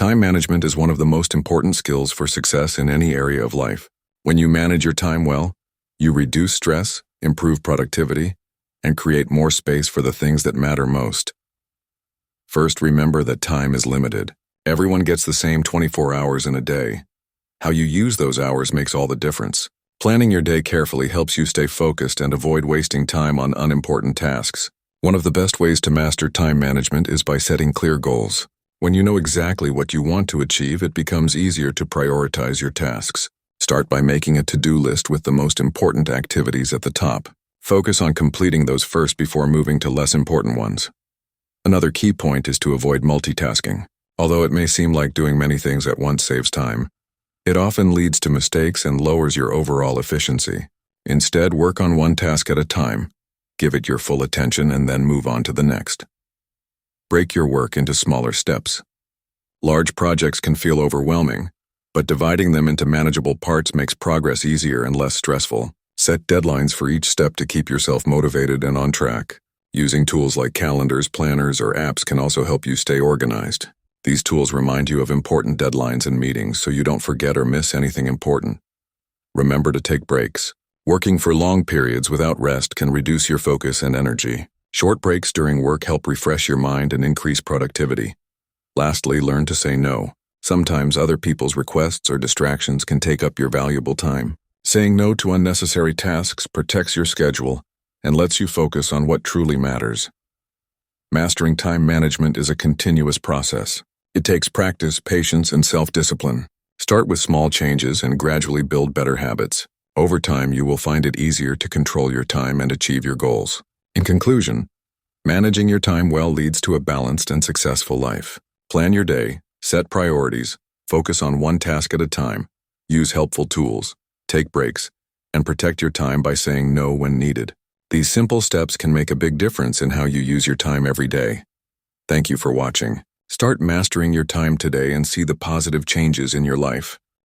Time management is one of the most important skills for success in any area of life. When you manage your time well, you reduce stress, improve productivity, and create more space for the things that matter most. First, remember that time is limited. Everyone gets the same 24 hours in a day. How you use those hours makes all the difference. Planning your day carefully helps you stay focused and avoid wasting time on unimportant tasks. One of the best ways to master time management is by setting clear goals. When you know exactly what you want to achieve, it becomes easier to prioritize your tasks. Start by making a to-do list with the most important activities at the top. Focus on completing those first before moving to less important ones. Another key point is to avoid multitasking. Although it may seem like doing many things at once saves time, it often leads to mistakes and lowers your overall efficiency. Instead, work on one task at a time, give it your full attention, and then move on to the next. Break your work into smaller steps. Large projects can feel overwhelming, but dividing them into manageable parts makes progress easier and less stressful. Set deadlines for each step to keep yourself motivated and on track. Using tools like calendars, planners, or apps can also help you stay organized. These tools remind you of important deadlines and meetings so you don't forget or miss anything important. Remember to take breaks. Working for long periods without rest can reduce your focus and energy. Short breaks during work help refresh your mind and increase productivity. Lastly, learn to say no. Sometimes other people's requests or distractions can take up your valuable time. Saying no to unnecessary tasks protects your schedule and lets you focus on what truly matters. Mastering time management is a continuous process. It takes practice, patience, and self-discipline. Start with small changes and gradually build better habits. Over time, you will find it easier to control your time and achieve your goals. In conclusion, managing your time well leads to a balanced and successful life. Plan your day, set priorities, focus on one task at a time, use helpful tools, take breaks, and protect your time by saying no when needed. These simple steps can make a big difference in how you use your time every day. Thank you for watching. Start mastering your time today and see the positive changes in your life.